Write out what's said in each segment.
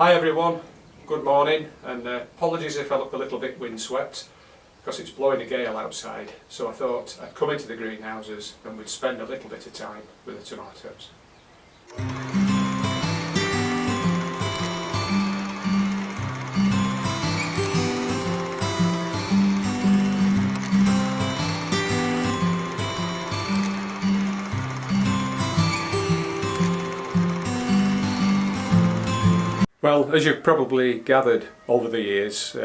Hi everyone, good morning, and apologies if I look a little bit windswept because it's blowing a gale outside, so I thought I'd come into the greenhouses and we'd spend a little bit of time with the tomatoes. Well, as you've probably gathered over the years,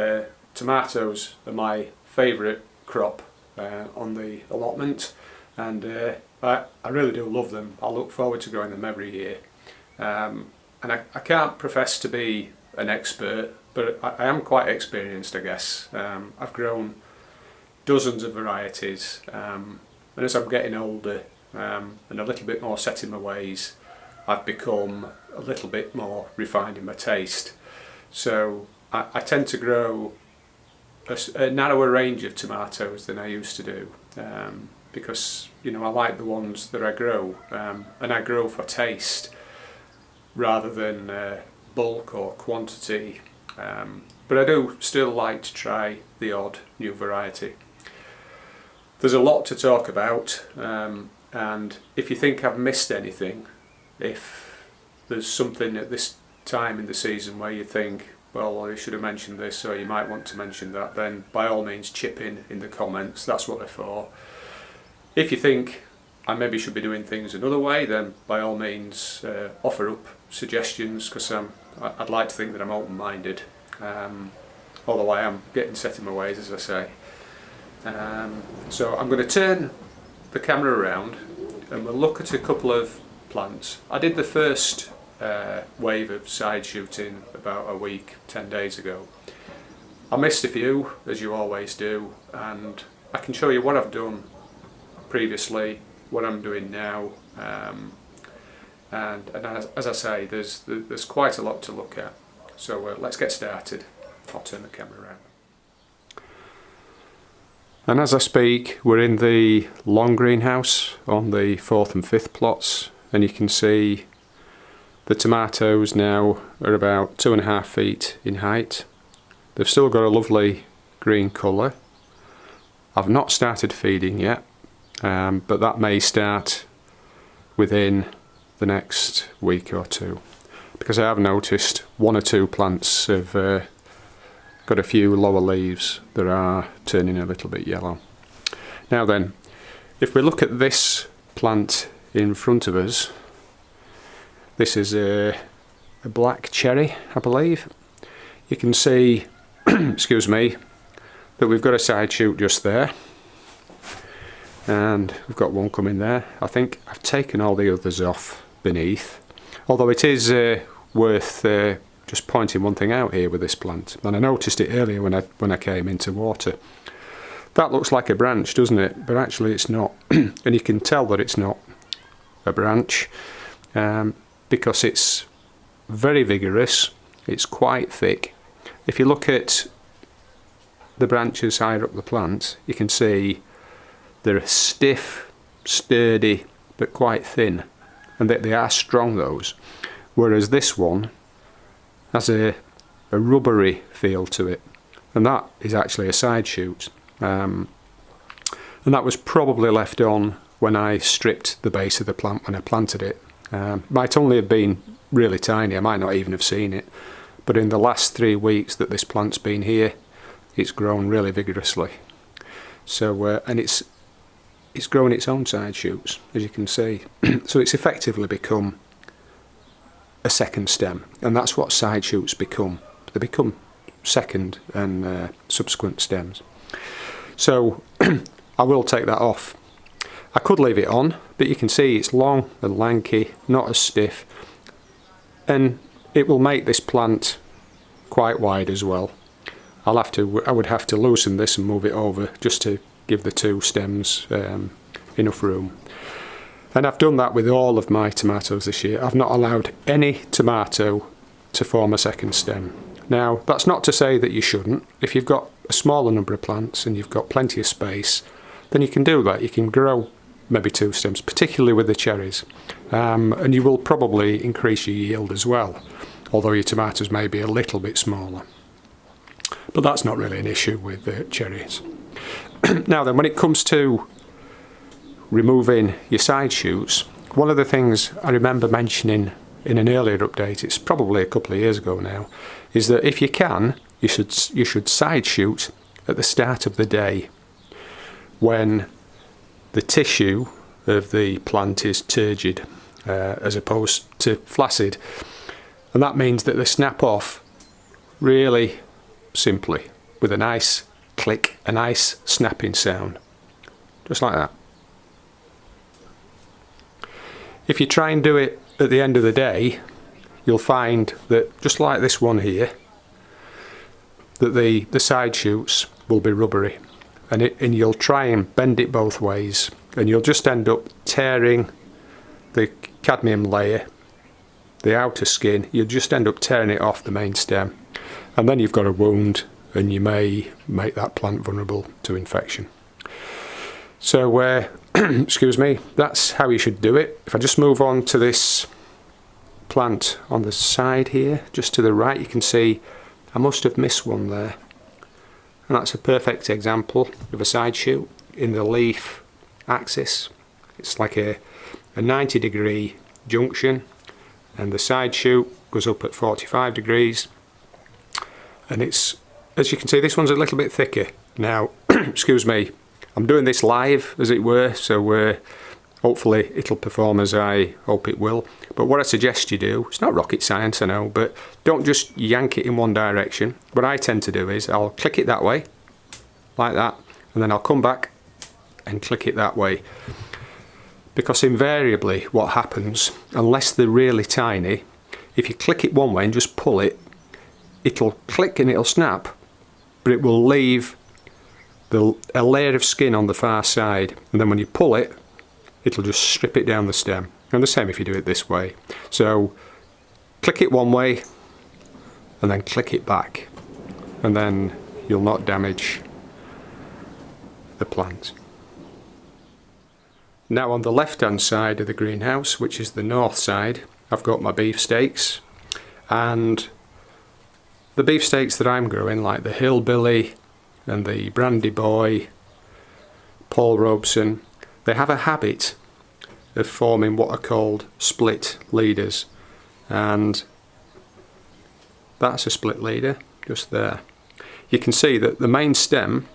tomatoes are my favourite crop on the allotment, and I really do love them. I look forward to growing them every year. And I can't profess to be an expert, but I am quite experienced, I guess. I've grown dozens of varieties, and as I'm getting older and a little bit more set in my ways, I've become a little bit more refined in my taste. So I tend to grow a narrower range of tomatoes than I used to do, because I like the ones that I grow, and I grow for taste rather than bulk or quantity. But I do still like to try the odd new variety. There's a lot to talk about, and if you think I've missed anything, if there's something at this time in the season where you think, well, I should have mentioned this, or you might want to mention that, then by all means chip in the comments. That's what they're for. If you think I maybe should be doing things another way, then by all means offer up suggestions, because I'd like to think that I'm open-minded, although I am getting set in my ways, as I say. So I'm going to turn the camera around and we'll look at a couple of plants. I did the first wave of side shooting about a week, 10 days ago. I missed a few, as you always do, and I can show you what I've done previously, what I'm doing now, and as I say, there's quite a lot to look at. So let's get started. I'll turn the camera around. And as I speak, we're in the long greenhouse on the 4th and 5th plots, and you can see the tomatoes now are about 2.5 feet in height. They've still got a lovely green colour. I've not started feeding yet, but that may start within the next week or two, because I have noticed one or two plants have got a few lower leaves that are turning a little bit yellow. Now then, if we look at this plant in front of us, this is a black cherry, I believe. You can see, excuse me, that we've got a side shoot just there, and we've got one coming there. I think I've taken all the others off beneath, although it is worth just pointing one thing out here with this plant, and I noticed it earlier when I came into water. That looks like a branch, doesn't it? But actually it's not, and you can tell that it's not a branch because it's very vigorous, it's quite thick. If you look at the branches higher up the plant, you can see they're stiff, sturdy, but quite thin, and they are strong, those, whereas this one has a rubbery feel to it, and that is actually a side shoot, and that was probably left on when I stripped the base of the plant when I planted it. Might only have been really tiny, I might not even have seen it, but in the last 3 weeks that this plant's been here, it's grown really vigorously. So and it's grown its own side shoots, as you can see. So it's effectively become a second stem, and that's what side shoots become. They become second and subsequent stems. So I will take that off. I could leave it on, but you can see it's long and lanky, not as stiff, and it will make this plant quite wide as well. I would have to loosen this and move it over just to give the two stems enough room. And I've done that with all of my tomatoes this year. I've not allowed any tomato to form a second stem. Now, that's not to say that you shouldn't. If you've got a smaller number of plants and you've got plenty of space, then you can do that. You can grow maybe 2 stems, particularly with the cherries, and you will probably increase your yield as well. although your tomatoes may be a little bit smaller. But that's not really an issue with cherries. Now then, when it comes to removing your side shoots, one of the things I remember mentioning in an earlier update, it's probably a couple of years ago now, is that if you can, you should side shoot at the start of the day when the tissue of the plant is turgid as opposed to flaccid, and that means that they snap off really simply with a nice click, a nice snapping sound, just like that. If you try and do it at the end of the day, you'll find that, just like this one here, that the side shoots will be rubbery, and you'll try and bend it both ways, and you'll just end up tearing the cadmium layer, the outer skin. You'll just end up tearing it off the main stem, and then you've got a wound, and you may make that plant vulnerable to infection. So excuse me, that's how you should do it. If I just move on to this plant on the side here, just to the right, you can see I must have missed one there, and that's a perfect example of a side shoot in the leaf axis. It's like a 90-degree junction, and the side shoot goes up at 45 degrees, and it's, as you can see, this one's a little bit thicker. Now excuse me, I'm doing this live, as it were, so hopefully it'll perform as I hope it will. But what I suggest you do, it's not rocket science, I know, but don't just yank it in one direction. What I tend to do is I'll click it that way, like that, and then I'll come back and click it that way. Because invariably what happens, unless they're really tiny, if you click it one way and just pull it, it'll click and it'll snap, but it will leave a layer of skin on the far side, and then when you pull it, it'll just strip it down the stem. And the same if you do it this way. So click it one way and then click it back, and then you'll not damage the plant. Now on the left hand side of the greenhouse, which is the north side, I've got my beefsteaks, and the beefsteaks that I'm growing, like the Hillbilly and the Brandy Boy, Paul Robeson, they have a habit of forming what are called split leaders, and that's a split leader just there. You can see that the main stem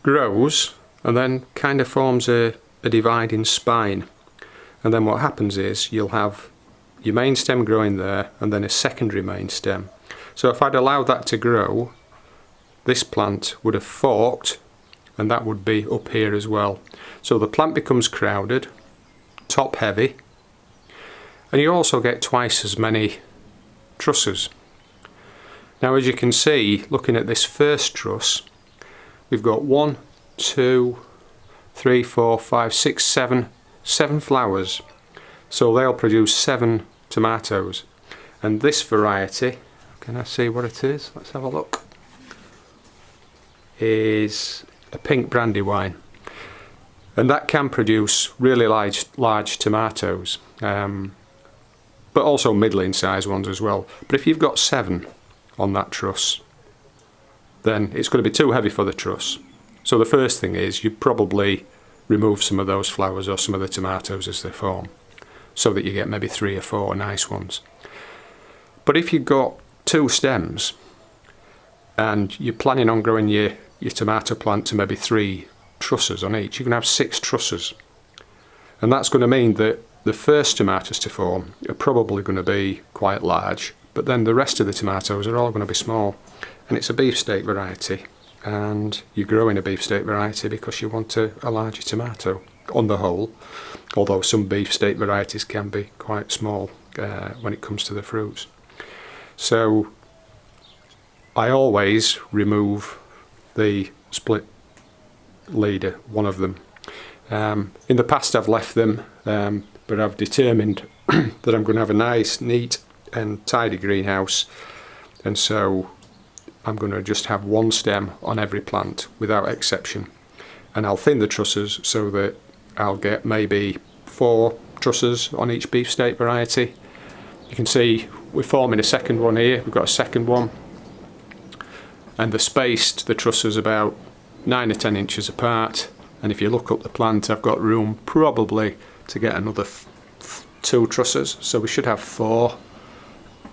grows and then kind of forms a dividing spine, and then what happens is you'll have your main stem growing there and then a secondary main stem. So if I'd allowed that to grow, this plant would have forked, and that would be up here as well. So the plant becomes crowded, top heavy, and you also get twice as many trusses. Now as you can see, looking at this first truss, we've got 1, 2, 3, 4, 5, 6, 7 flowers. So they'll produce 7 tomatoes. And this variety, can I see what it is? Let's have a look. Is a pink brandywine, and that can produce really large tomatoes, but also middling sized ones as well. But if you've got 7 on that truss, then it's going to be too heavy for the truss. So the first thing is you probably remove some of those flowers or some of the tomatoes as they form, so that you get maybe 3 or 4 nice ones. But if you've got 2 stems and you're planning on growing your tomato plant to maybe 3 trusses on each, you can have 6 trusses, and that's going to mean that the first tomatoes to form are probably going to be quite large, but then the rest of the tomatoes are all going to be small. And it's a beefsteak variety, and you're growing a beefsteak variety because you want a larger tomato on the whole, although some beefsteak varieties can be quite small when it comes to the fruits. So I always remove the split leader, one of them. In the past I've left them, but I've determined that I'm going to have a nice, neat and tidy greenhouse, and so I'm going to just have 1 stem on every plant without exception, and I'll thin the trusses so that I'll get maybe 4 trusses on each beefsteak variety. You can see we're forming a second one here. We've got a second one, and they're spaced, the trusses, about 9 or 10 inches apart. And if you look up the plant, I've got room probably to get another 2 trusses, so we should have 4.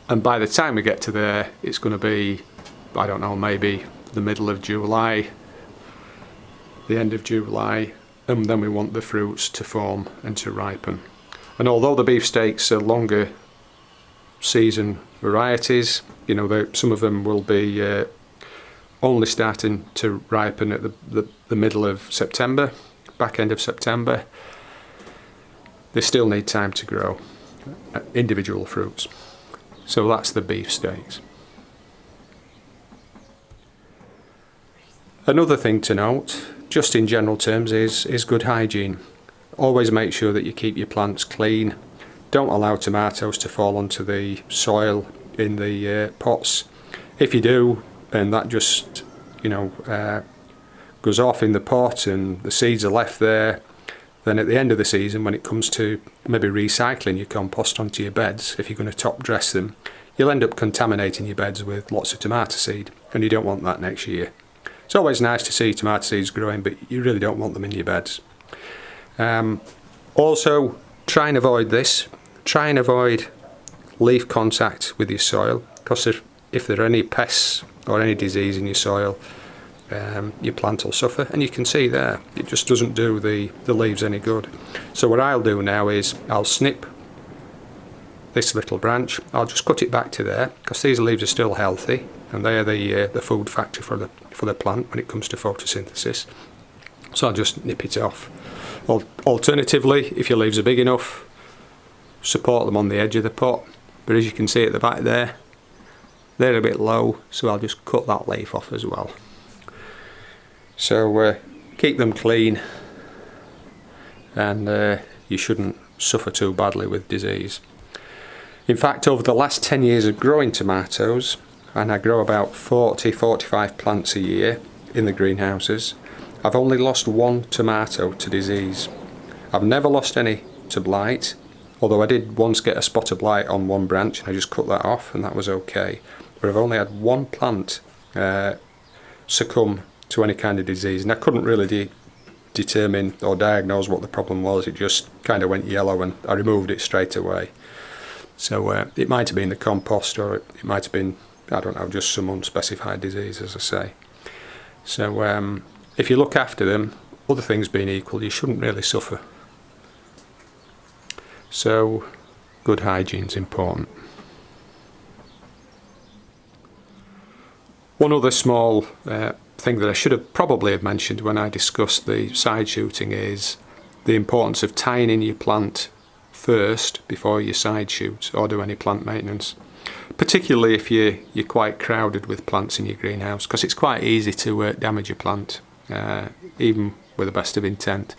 And by the time we get to there, it's going to be, I don't know, maybe the middle of July, the end of July, and then we want the fruits to form and to ripen. And although the beefsteaks are longer season varieties, you know, some of them will be only starting to ripen at the middle of September, back end of September. They still need time to grow, individual fruits. So that's the beefsteaks. Another thing to note, just in general terms, is good hygiene. Always make sure that you keep your plants clean. Don't allow tomatoes to fall onto the soil in the pots. If you do, and that just, you know, goes off in the pot and the seeds are left there, then at the end of the season, when it comes to maybe recycling your compost onto your beds, if you're going to top dress them, you'll end up contaminating your beds with lots of tomato seed, and you don't want that next year. It's always nice to see tomato seeds growing, but you really don't want them in your beds. Also, try and avoid this. Try and avoid leaf contact with your soil, because if there are any pests or any disease in your soil, your plant will suffer. And you can see there, it just doesn't do the leaves any good. So what I'll do now is I'll snip this little branch. I'll just cut it back to there, because these leaves are still healthy, and they are the food factor for the plant when it comes to photosynthesis. So I'll just nip it off. Alternatively, if your leaves are big enough, support them on the edge of the pot. But as you can see at the back there, they're a bit low, so I'll just cut that leaf off as well. So keep them clean, and you shouldn't suffer too badly with disease. In fact, over the last 10 years of growing tomatoes, and I grow about 40-45 plants a year in the greenhouses, I've only lost 1 tomato to disease. I've never lost any to blight, although I did once get a spot of blight on one branch and I just cut that off and that was okay. But I've only had 1 plant succumb to any kind of disease, and I couldn't really determine or diagnose what the problem was. It just kind of went yellow and I removed it straight away. So it might have been the compost, or it might have been, I don't know, just some unspecified disease, as I say. So if you look after them, other things being equal, you shouldn't really suffer. So good hygiene is important. One other small thing that I should have probably mentioned when I discussed the side shooting is the importance of tying in your plant first before you side shoot or do any plant maintenance, particularly if you're quite crowded with plants in your greenhouse, because it's quite easy to damage your plant, even with the best of intent.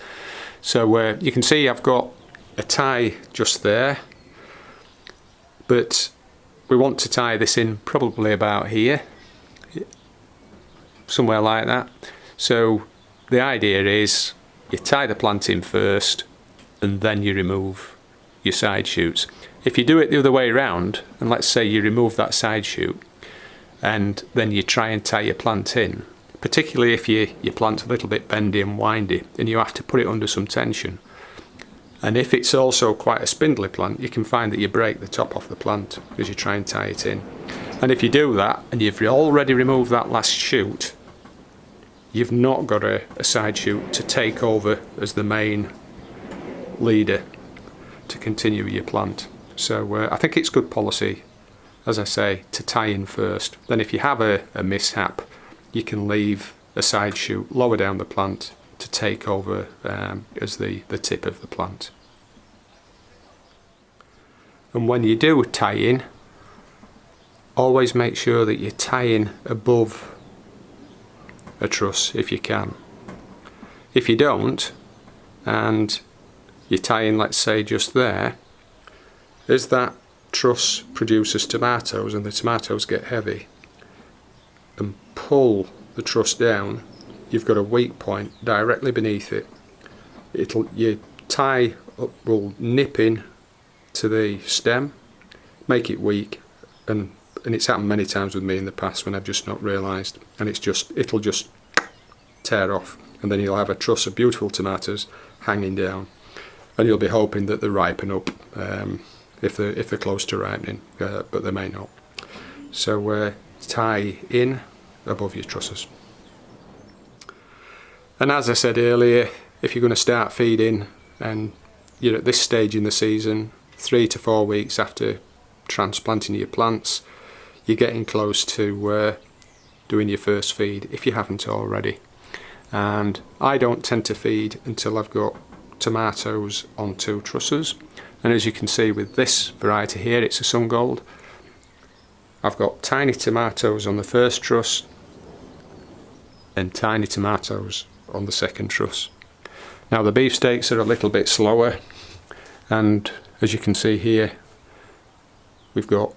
So you can see I've got a tie just there, but we want to tie this in probably about here, somewhere like that. So the idea is you tie the plant in first and then you remove your side shoots. If you do it the other way around, and let's say you remove that side shoot and then you try and tie your plant in, particularly if your plant's a little bit bendy and windy and you have to put it under some tension, and if it's also quite a spindly plant, you can find that you break the top off the plant as you try and tie it in. And if you do that and you've already removed that last shoot, you've not got a side shoot to take over as the main leader to continue your plant. So I think it's good policy, as I say, to tie in first. Then if you have a mishap, you can leave a side shoot lower down the plant to take over as the tip of the plant. And when you do tie in, always make sure that you tie in above a truss if you can. If you don't, and you tie in, let's say, just there, as that truss produces tomatoes and the tomatoes get heavy and pull the truss down, you've got a weak point directly beneath it. Your tie will nip in to the stem, make it weak, and it's happened many times with me in the past when I've just not realised, and it'll just tear off, and then you'll have a truss of beautiful tomatoes hanging down, and you'll be hoping that they ripen up if they're close to ripening, but they may not. So tie in above your trusses. And as I said earlier, if you're going to start feeding and you're at this stage in the season, 3 to 4 weeks after transplanting your plants, you're getting close to doing your first feed if you haven't already. And I don't tend to feed until I've got tomatoes on 2 trusses, and as you can see with this variety here, it's a Sun Gold. I've got tiny tomatoes on the first truss and tiny tomatoes on the second truss. Now the beefsteaks are a little bit slower, and as you can see here, we've got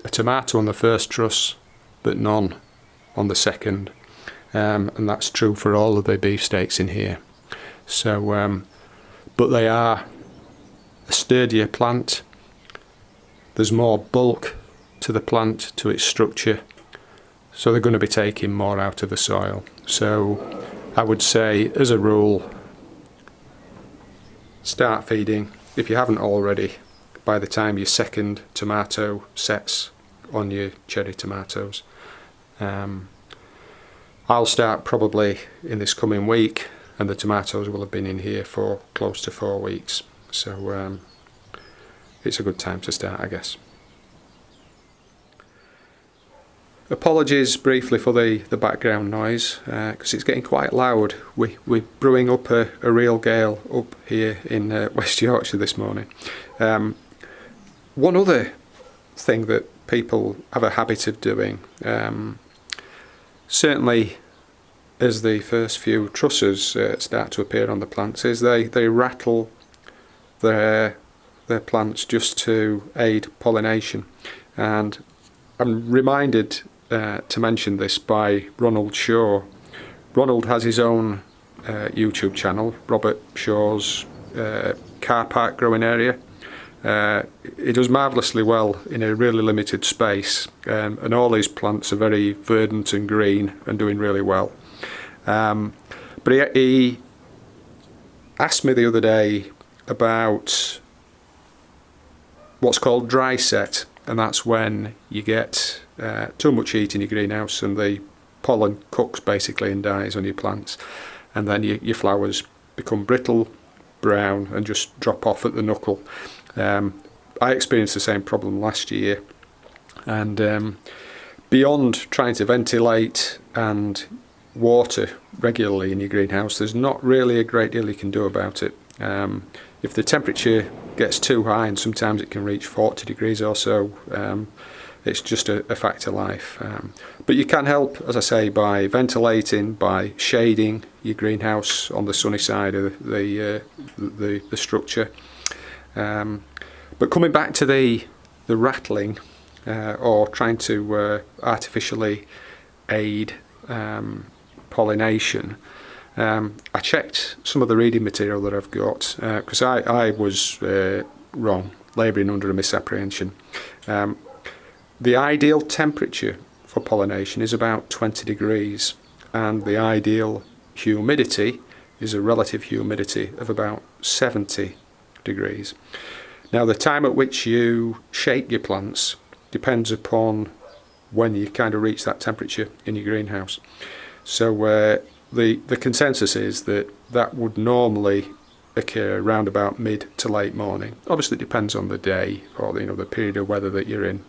a tomato on the first truss but none on the second, and that's true for all of the beefsteaks in here. So but they are a sturdier plant, there's more bulk to the plant, to its structure, so they're going to be taking more out of the soil. So I would say, as a rule, start feeding, if you haven't already, by the time your second tomato sets on your cherry tomatoes. I'll start probably in this coming week, and the tomatoes will have been in here for close to 4 weeks. So it's a good time to start, I guess. Apologies briefly for the background noise, because it's getting quite loud. We're brewing up a real gale up here in West Yorkshire this morning. One other thing that people have a habit of doing, certainly as the first few trusses start to appear on the plants, is they rattle their plants just to aid pollination. And I'm reminded to mention this by Ronald Shaw. Ronald has his own YouTube channel, Robert Shaw's Car Park Growing Area. He does marvellously well in a really limited space, and all his plants are very verdant and green and doing really well. But he asked me the other day about what's called dry set, and that's when you get too much heat in your greenhouse and the pollen cooks basically and dies on your plants, and then your flowers become brittle, brown, and just drop off at the knuckle. I experienced the same problem last year, and beyond trying to ventilate and water regularly in your greenhouse, there's not really a great deal you can do about it. If the temperature gets too high, and sometimes it can reach 40 degrees or so, it's just a fact of life. But you can help, as I say, by ventilating, by shading your greenhouse on the sunny side of the structure. But coming back to the rattling, or trying to artificially aid pollination, I checked some of the reading material that I've got, because I was wrong, labouring under a misapprehension. The ideal temperature for pollination is about 20 degrees, and the ideal humidity is a relative humidity of about 70 degrees. Now the time at which you shake your plants depends upon when you kind of reach that temperature in your greenhouse. So the consensus is that would normally occur around about mid to late morning. Obviously it depends on the day, or the period of weather that you're in.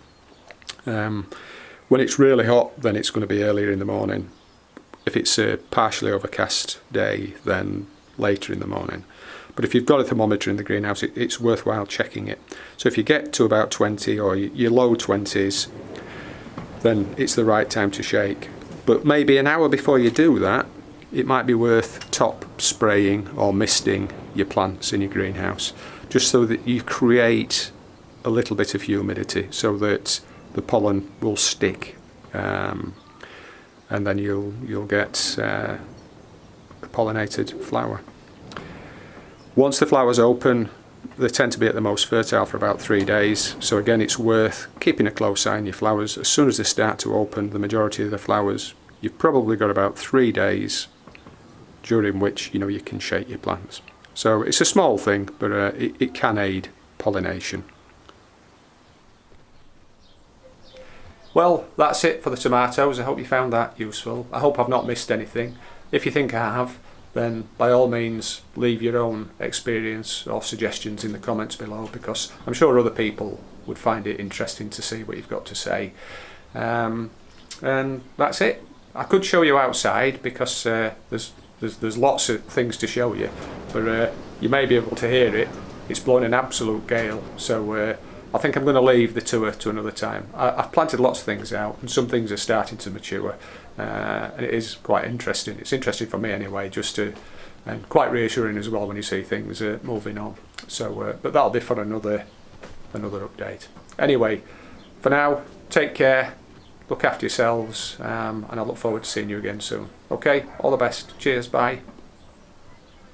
When it's really hot, then it's going to be earlier in the morning. If it's a partially overcast day, then later in the morning. But if you've got a thermometer in the greenhouse, it's worthwhile checking it. So if you get to about 20 or your low 20s, then it's the right time to shake. But maybe an hour before you do that, it might be worth top spraying or misting your plants in your greenhouse, just so that you create a little bit of humidity so that the pollen will stick, and then you'll get a pollinated flower. Once the flowers open, they tend to be at the most fertile for about 3 days. So again, it's worth keeping a close eye on your flowers. As soon as they start to open, the majority of the flowers, you've probably got about 3 days during which you can shake your plants. So it's a small thing, but it can aid pollination. Well, that's it for the tomatoes. I hope you found that useful. I hope I've not missed anything. If you think I have, then by all means leave your own experience or suggestions in the comments below, because I'm sure other people would find it interesting to see what you've got to say. And that's it. I could show you outside, because there's lots of things to show you, but you may be able to hear it. It's blowing an absolute gale, so I think I'm going to leave the tour to another time. I've planted lots of things out, and some things are starting to mature, and it is quite interesting. It's interesting for me anyway, and quite reassuring as well when you see things moving on. So, but that'll be for another update. Anyway, for now, take care, look after yourselves, and I look forward to seeing you again soon. Okay, all the best. Cheers, bye.